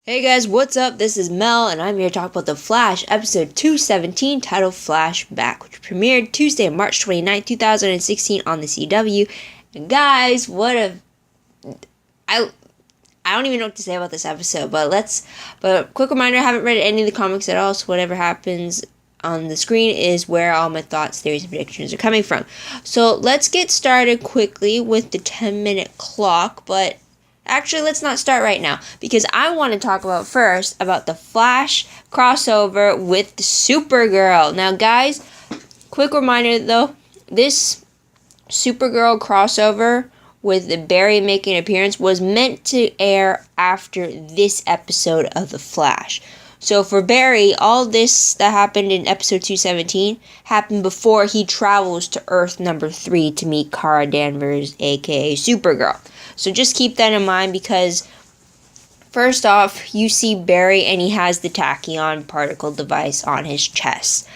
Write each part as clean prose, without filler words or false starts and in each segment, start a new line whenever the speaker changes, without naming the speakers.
Hey guys, what's up? This is Mel, and I'm here to talk about The Flash, episode 217, titled Flashback, which premiered Tuesday, March 29th, 2016 on the CW. And guys, I don't even know what to say about this episode, but quick reminder, I haven't read any of the comics at all, so whatever happens on the screen is where all my thoughts, theories, and predictions are coming from. So let's get started quickly with the 10-minute clock, but actually, let's not start right now, because I want to talk about first about the Flash crossover with Supergirl. Now, guys, quick reminder though, this Supergirl crossover with Barry making an appearance was meant to air after this episode of The Flash. So for Barry, all this that happened in episode 217 happened before he travels to Earth number 3 to meet Kara Danvers, aka Supergirl. So just keep that in mind, because first off, you see Barry and he has the tachyon particle device on his chest,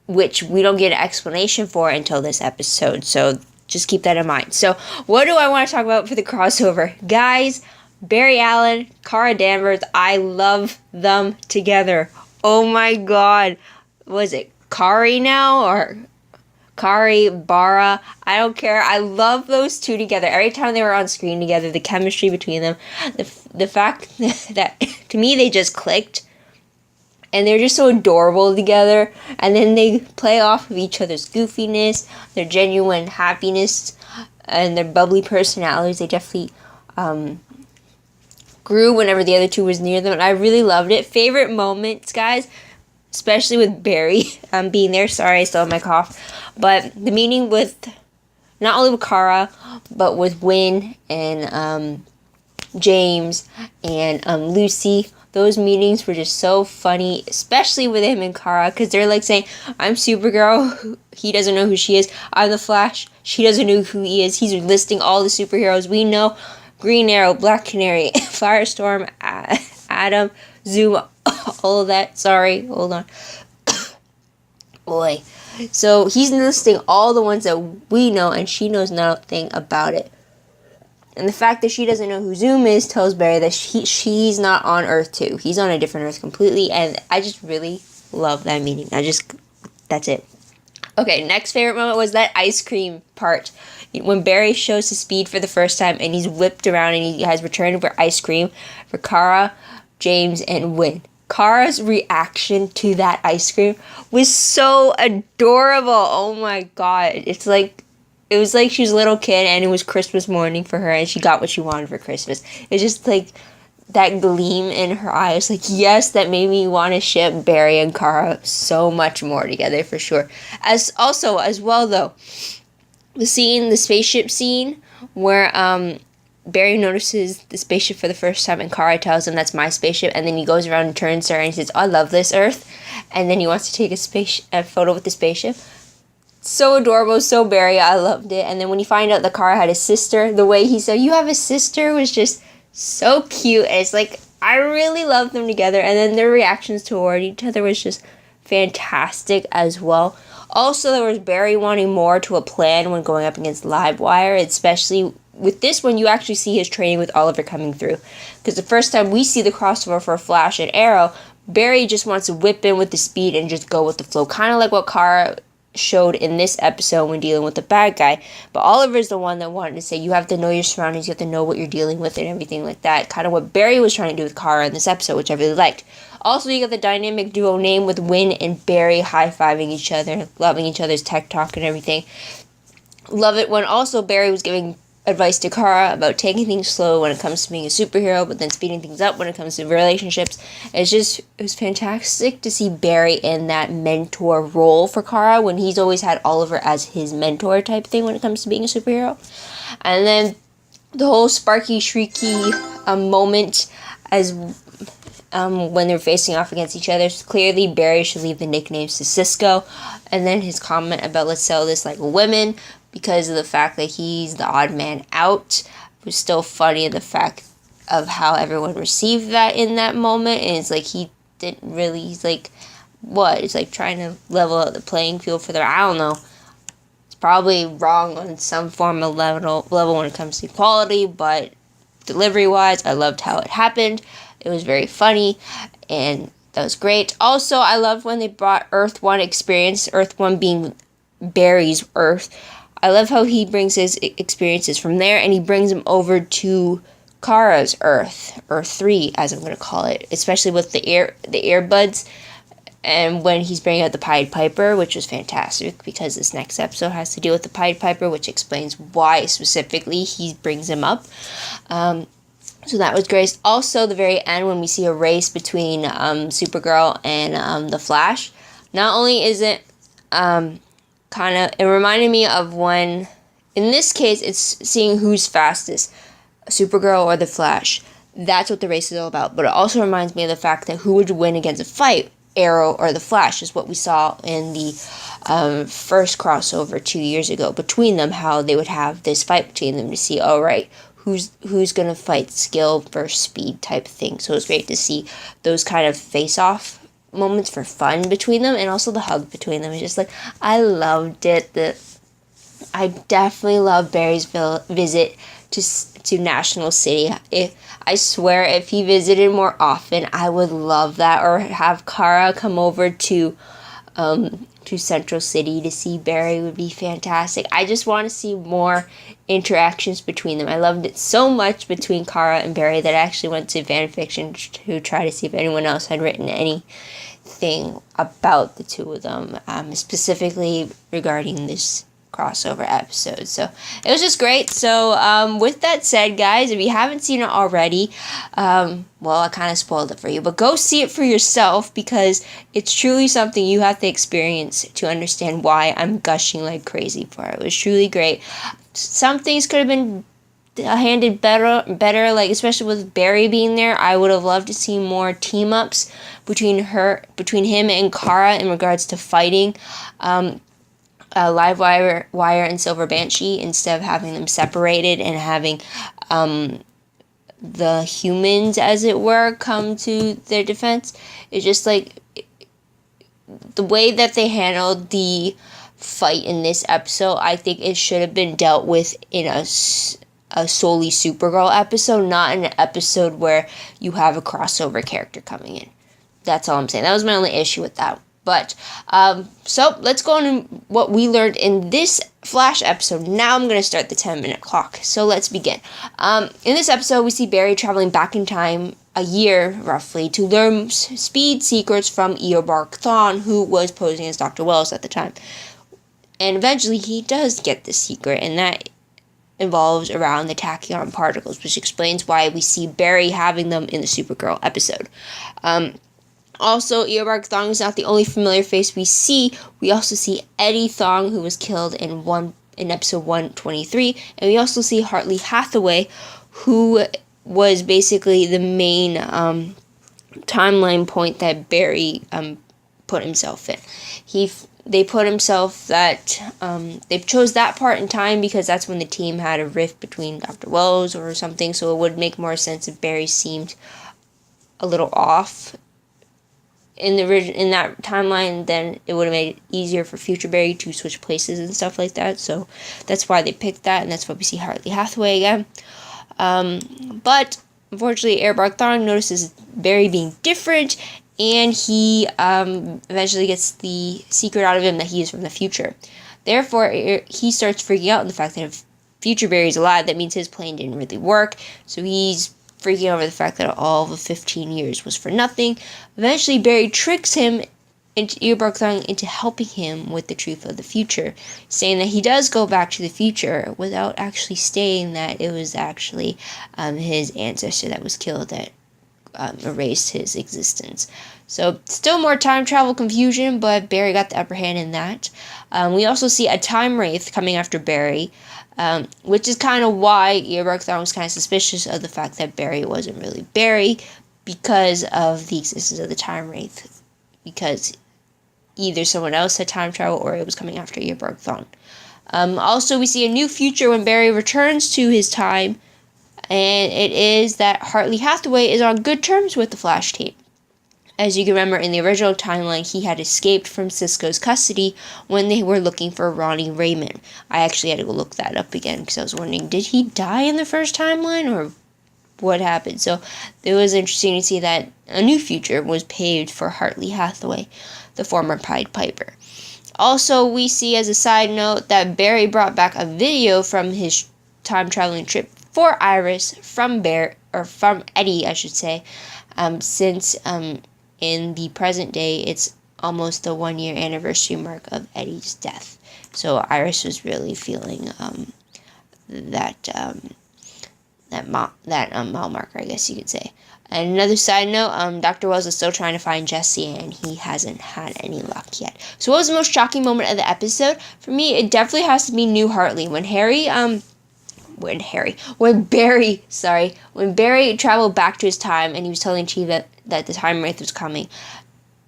which we don't get an explanation for until this episode. So just keep that in mind. So what do I want to talk about for the crossover? Guys, Barry Allen, Kara Danvers, I love them together. Oh my god. Was it Kari now or Kari, Bara, I don't care. I love those two together. Every time they were on screen together, the chemistry between them, the fact that to me they just clicked, and they're just so adorable together. And then they play off of each other's goofiness, their genuine happiness, and their bubbly personalities. They definitely grew whenever the other two was near them, and I really loved it. Favorite moments, guys, especially with Barry being there. Sorry, I still have my cough. But the meeting with, not only with Kara, but with Wynn and James and Lucy. Those meetings were just so funny, especially with him and Kara, because they're like saying, I'm Supergirl, he doesn't know who she is. I'm the Flash, she doesn't know who he is. He's listing all the superheroes we know. Green Arrow, Black Canary, Firestorm, Atom, Zoom, all of that. Sorry, hold on. Boy. So he's listing all the ones that we know, and she knows nothing about it. And the fact that she doesn't know who Zoom is tells Barry that she's not on Earth 2. He's on a different Earth completely, and I just really love that meeting. That's it. Okay, next favorite moment was that ice cream part. When Barry shows his speed for the first time, and he's whipped around, and he has returned for ice cream for Kara, James, and Wynn. Kara's reaction to that ice cream was so adorable. Oh my god. It was like she was a little kid and it was Christmas morning for her and she got what she wanted for Christmas. It's just like that gleam in her eyes. Like, yes, that made me want to ship Barry and Kara so much more together for sure. As well though, the spaceship scene where Barry notices the spaceship for the first time, and Kara tells him that's my spaceship, and then he goes around and turns to her and he says, I love this Earth, and then he wants to take a photo with the spaceship. So adorable, so Barry, I loved it. And then when you find out that Kara had a sister, the way he said, you have a sister, was just so cute, and it's like, I really love them together, and then their reactions toward each other was just fantastic as well. Also, there was Barry wanting more to a plan when going up against Livewire, especially with this one, you actually see his training with Oliver coming through. Because the first time we see the crossover for Flash and Arrow, Barry just wants to whip in with the speed and just go with the flow. Kind of like what Kara showed in this episode when dealing with the bad guy. But Oliver's the one that wanted to say, you have to know your surroundings, you have to know what you're dealing with and everything like that. Kind of what Barry was trying to do with Kara in this episode, which I really liked. Also, you got the dynamic duo name with Wynn and Barry high-fiving each other, loving each other's tech talk and everything. Love it when also Barry was giving advice to Kara about taking things slow when it comes to being a superhero, but then speeding things up when it comes to relationships. It was fantastic to see Barry in that mentor role for Kara, when he's always had Oliver as his mentor type thing when it comes to being a superhero. And then the whole Sparky Shrieky moment as when they're facing off against each other. Clearly Barry should leave the nicknames to Cisco, and then his comment about let's sell this like women, because of the fact that he's the odd man out. It was still funny, the fact of how everyone received that in that moment. And it's like he's like, what? It's like trying to level out the playing field for them. I don't know. It's probably wrong on some form of level when it comes to equality, but delivery-wise, I loved how it happened. It was very funny, and that was great. Also, I loved when they brought Earth 1 experience, Earth 1 being Barry's Earth. I love how he brings his experiences from there, and he brings them over to Kara's Earth, Earth 3, as I'm going to call it, especially with the earbuds, and when he's bringing out the Pied Piper, which was fantastic, because this next episode has to deal with the Pied Piper, which explains why specifically he brings him up. So that was great. Also, the very end, when we see a race between Supergirl and the Flash, not only is it it reminded me of when, in this case, it's seeing who's fastest, Supergirl or the Flash. That's what the race is all about. But it also reminds me of the fact that who would win against a fight, Arrow or the Flash, is what we saw in the first crossover 2 years ago between them, how they would have this fight between them to see, all right, who's going to fight, skill versus speed type thing. So it was great to see those kind of face-off moments for fun between them, and also the hug between them. It's just like, I loved it. I definitely love Barry's visit to National City. I swear, if he visited more often, I would love that. Or have Kara come over to Central City to see Barry would be fantastic. I just want to see more interactions between them. I loved it so much between Kara and Barry that I actually went to fanfiction to try to see if anyone else had written anything about the two of them, specifically regarding this crossover episode. So it was just great. So with that said, guys, if you haven't seen it already, well, I kind of spoiled it for you, but go see it for yourself, because it's truly something you have to experience to understand why I'm gushing like crazy for it. It was truly great. Some things could have been handled better, like especially with Barry being there. I would have loved to see more team ups between him and Kara in regards to fighting Live Wire and Silver Banshee, instead of having them separated and having the humans, as it were, come to their defense. It's just like the way that they handled the fight in this episode. I think it should have been dealt with in a solely Supergirl episode, not in an episode where you have a crossover character coming in. That's all I'm saying. That was my only issue with that. But, so let's go on to what we learned in this Flash episode. Now I'm going to start the 10-minute clock. So let's begin. In this episode, we see Barry traveling back in time a year, roughly, to learn speed secrets from Eobard Thawne, who was posing as Dr. Wells at the time. And eventually, he does get the secret, and that involves around the tachyon particles, which explains why we see Barry having them in the Supergirl episode. Also, Eobard Thawne is not the only familiar face we see. We also see Eddie Thawne, who was killed in episode 123, and we also see Hartley Hathaway, who was basically the main timeline point that Barry put himself in. They chose that part in time because that's when the team had a rift between Dr. Wells or something, so it would make more sense if Barry seemed a little off in that timeline. Then it would have made it easier for future Barry to switch places and stuff like that. So that's why they picked that, and that's why we see Hartley Hathaway again. But unfortunately, Eobard Thawne notices Barry being different, and he eventually gets the secret out of him that he is from the future. Therefore, he starts freaking out in the fact that if future Barry's alive, that means his plan didn't really work. So he's freaking over the fact that all the 15 years was for nothing. Eventually, Barry tricks him, Eobard Thawne, into helping him with the truth of the future, saying that he does go back to the future without actually stating that it was actually his ancestor that was killed that erased his existence. So still more time travel confusion, but Barry got the upper hand in that. We also see a time wraith coming after Barry, which is kind of why Eobard Thawne was kind of suspicious of the fact that Barry wasn't really Barry, because of the existence of the time wraith, because either someone else had time travel or it was coming after Eobard Thawne. Also, we see a new future when Barry returns to his time, and it is that Hartley Hathaway is on good terms with the Flash team. As you can remember, in the original timeline, he had escaped from Cisco's custody when they were looking for Ronnie Raymond. I actually had to go look that up again because I was wondering, did he die in the first timeline, or what happened. So it was interesting to see that a new future was paved for Hartley Hathaway, the former Pied Piper. Also, we see as a side note that Barry brought back a video from his time traveling trip for Iris from Eddie, I should say, since in the present day it's almost the 1 year anniversary mark of Eddie's death. So Iris was really feeling that mile marker, I guess you could say. And another side note, Dr. Wells is still trying to find Jesse, and he hasn't had any luck yet. So what was the most shocking moment of the episode? For me, it definitely has to be New Hartley. When Barry traveled back to his time, and he was telling Chief that the time wraith was coming,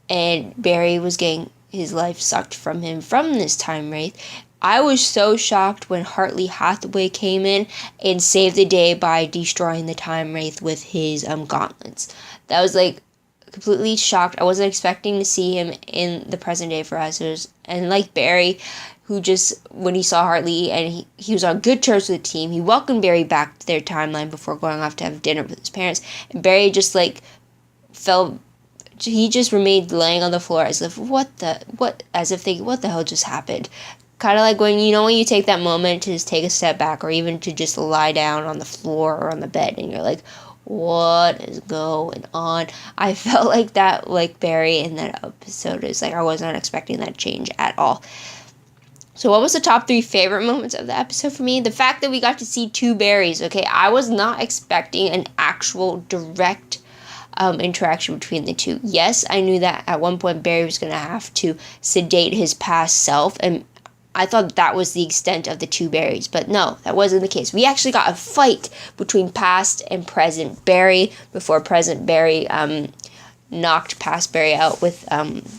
and Barry was getting his life sucked from him from this time wraith. I was so shocked when Hartley Hathaway came in and saved the day by destroying the time wraith with his gauntlets. That was like completely shocked. I wasn't expecting to see him in the present day for us. And like Barry, who just, when he saw Hartley and he was on good terms with the team, he welcomed Barry back to their timeline before going off to have dinner with his parents. And Barry just like he just remained laying on the floor as if thinking, what the hell just happened? Kind of like when you take that moment to just take a step back, or even to just lie down on the floor or on the bed, and you're like, what is going on? I felt like that, like Barry in that episode. Is like I was not expecting that change at all. So what was the top 3 favorite moments of the episode for me? The fact that we got to see 2 Barrys. Okay, I was not expecting an actual direct interaction between the two. Yes, I knew that at one point Barry was going to have to sedate his past self, and I thought that was the extent of the 2 Barrys, but no, that wasn't the case. We actually got a fight between past and present Barry before present Barry knocked past Barry out with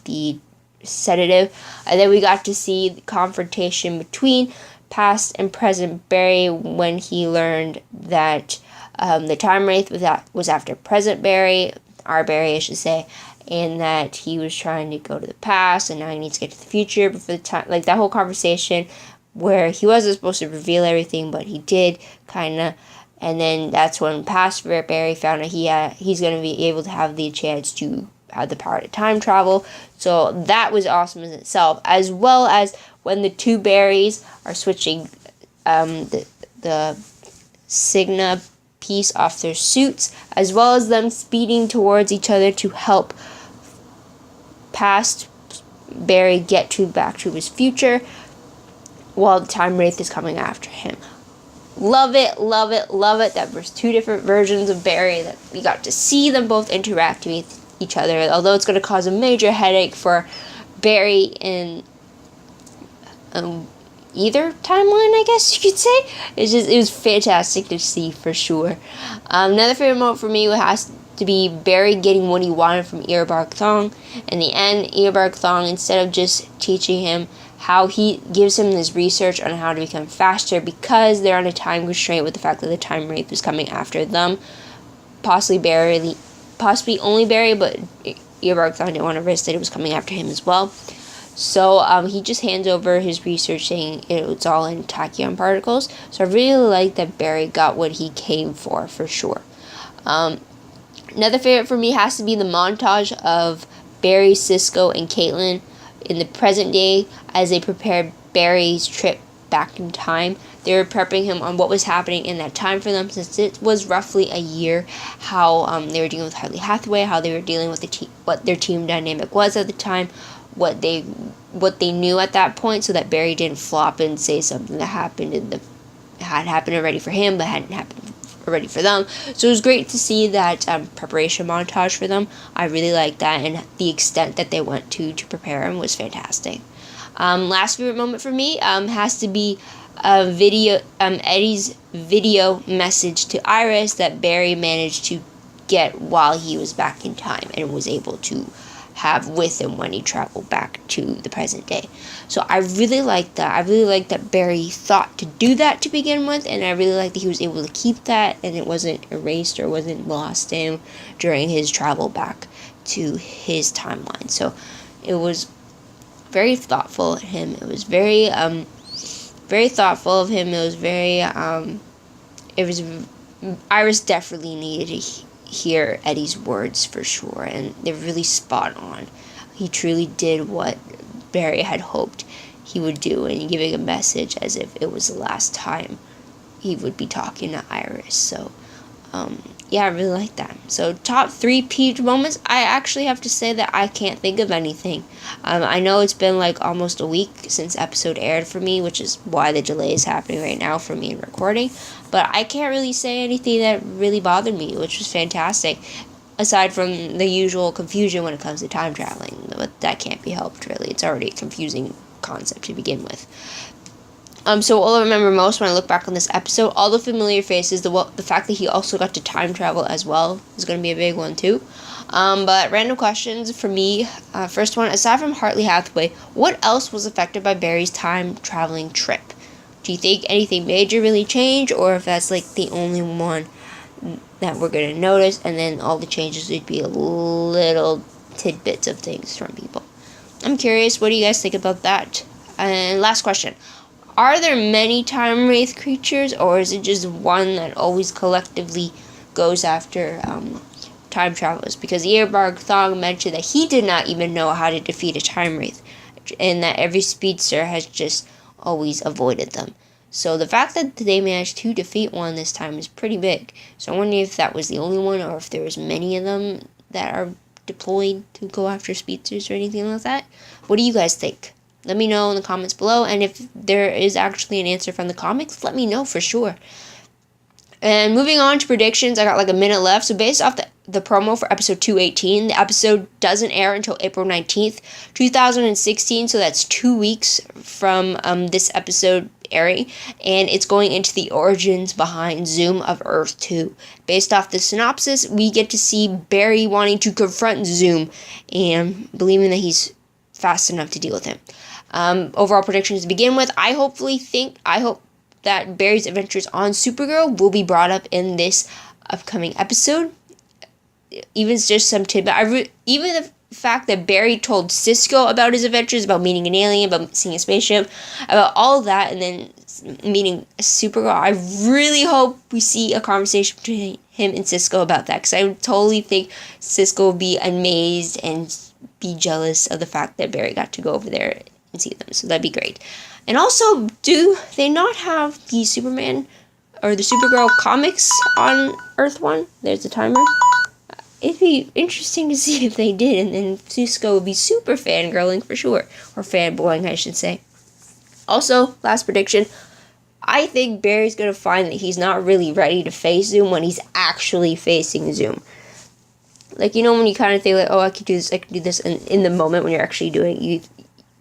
the sedative. And then we got to see the confrontation between past and present Barry when he learned that the time wraith was after present Barry, our Barry I should say, and that he was trying to go to the past and now he needs to get to the future. But for the time, like that whole conversation where he wasn't supposed to reveal everything, but he did kind of. And then that's when past Barry found out he's going to be able to have the chance to have the power to time travel. So that was awesome in itself, as well as when the 2 Barrys are switching the Cigna piece off their suits, as well as them speeding towards each other to help past Barry get back to his future while the time wraith is coming after him. Love it, love it, love it that there's 2 different versions of Barry, that we got to see them both interact with each other, although it's going to cause a major headache for Barry in either timeline, I guess you could say. It was fantastic to see for sure. Another favorite moment for me has to be Barry getting what he wanted from Earbark Thong. In the end, Earbark Thong, instead of just teaching him how, he gives him this research on how to become faster, because they're on a time constraint with the fact that the time wraith was coming after them. Possibly only Barry, but Earbark Thong didn't want to risk that it was coming after him as well. So he just hands over his research saying it's all in tachyon particles. So I really like that Barry got what he came for sure. Another favorite for me has to be the montage of Barry, Cisco, and Caitlin in the present day as they prepared Barry's trip back in time. They were prepping him on what was happening in that time for them, since it was roughly a year, how they were dealing with Hartley Hathaway, how they were dealing with what their team dynamic was at the time, what they knew at that point, so that Barry didn't flop and say something that happened had happened already for him but hadn't happened already for them. So it was great to see that preparation montage for them. I really liked that, and the extent that they went to prepare him was fantastic. Last favorite moment for me has to be Eddie's video message to Iris that Barry managed to get while he was back in time and was able to have with him when he traveled back to the present day. So I really like that. I really like that Barry thought to do that to begin with, and I really like that he was able to keep that and it wasn't erased or wasn't lost to him during his travel back to his timeline. So it was very thoughtful of him. It was very thoughtful of him. It was very Iris definitely needed to hear Eddie's words for sure, and they're really spot on. He truly did what Barry had hoped he would do, and giving a message as if it was the last time he would be talking to Iris. So, yeah, I really like that. So, top 3 peak moments. I actually have to say that I can't think of anything. I know it's been like almost a week since episode aired for me, which is why the delay is happening right now for me in recording. But I can't really say anything that really bothered me, which was fantastic. Aside from the usual confusion when it comes to time traveling. But that can't be helped, really. It's already a confusing concept to begin with. So all I remember most when I look back on this episode, all the familiar faces, the fact that he also got to time travel as well is going to be a big one too. But random questions for me. First one, aside from Hartley Hathaway, what else was affected by Barry's time traveling trip? Do you think anything major really changed, or if that's like the only one that we're going to notice, and then all the changes would be little tidbits of things from people? I'm curious, what do you guys think about that? And last question. Are there many time wraith creatures, or is it just one that always collectively goes after time travelers? Because Earbarg Thong mentioned that he did not even know how to defeat a time wraith, and that every speedster has just always avoided them. So the fact that they managed to defeat one this time is pretty big. So I'm wondering if that was the only one, or if there was many of them that are deployed to go after speedsters or anything like that. What do you guys think? Let me know in the comments below, and if there is actually an answer from the comics, let me know for sure. And moving on to predictions, I got like a minute left. So based off the promo for episode 218, the episode doesn't air until April 19th, 2016, so that's 2 weeks from this episode airing, and it's going into the origins behind Zoom of Earth 2. Based off the synopsis, we get to see Barry wanting to confront Zoom and believing that he's fast enough to deal with him. Overall predictions to begin with, I hope that Barry's adventures on Supergirl will be brought up in this upcoming episode. Even just some tidbit. Even the fact that Barry told Cisco about his adventures, about meeting an alien, about seeing a spaceship, about all of that, and then meeting Supergirl. I really hope we see a conversation between him and Cisco about that, because I totally think Cisco will be amazed and be jealous of the fact that Barry got to go over there and see them. So that'd be great. And also, do they not have the Superman or the Supergirl comics on Earth 1? There's the timer. It'd be interesting to see if they did, and then Cisco would be super fangirling for sure. Or fanboying, I should say. Also, last prediction. I think Barry's going to find that he's not really ready to face Zoom when he's actually facing Zoom. Like, you know, when you kind of think, like, oh, I could do this, and in the moment when you're actually doing it,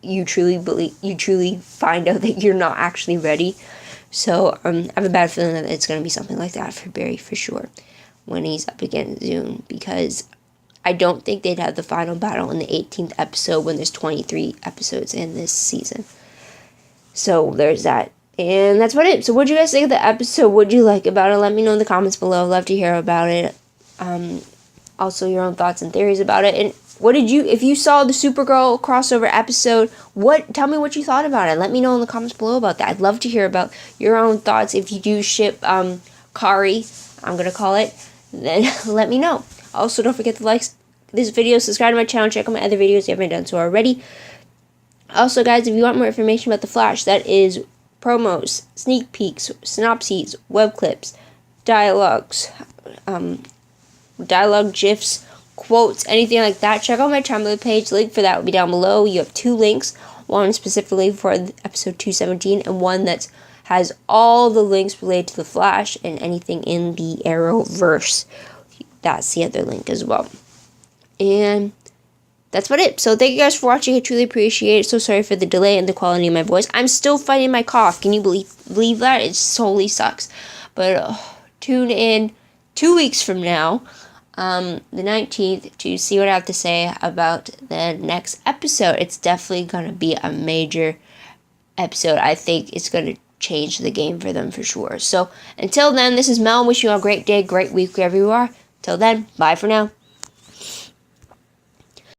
you truly find out that you're not actually ready. So, I have a bad feeling that it's going to be something like that for Barry, for sure, when he's up against Zoom, because I don't think they'd have the final battle in the 18th episode when there's 23 episodes in this season. So, there's that. And that's about it. So, what did you guys think of the episode? What did you like about it? Let me know in the comments below. I'd love to hear about it. Also, your own thoughts and theories about it. And if you saw the Supergirl crossover episode, tell me what you thought about it. Let me know in the comments below about that. I'd love to hear about your own thoughts. If you do ship Kari, I'm going to call it, then let me know. Also, don't forget to like this video, subscribe to my channel, check out my other videos if you haven't done so already. Also, guys, if you want more information about The Flash, that is promos, sneak peeks, synopses, web clips, dialogues, dialogue GIFs, quotes, anything like that, check out my Tumblr page. Link for that will be down below. You have 2 links, one specifically for episode 217 and one that has all the links related to The Flash and anything in the Arrowverse. That's the other link as well. And that's about it. So thank you guys for watching. I truly appreciate it. So sorry for the delay and the quality of my voice. I'm still fighting my cough. Can you believe that? It totally sucks. But tune in 2 weeks from now, the 19th, to see what I have to say about the next episode. It's definitely going to be a major episode. I think it's going to change the game for them for sure. So until then, this is Mel. Wishing you all a great day, great week wherever you are. Till then, bye for now.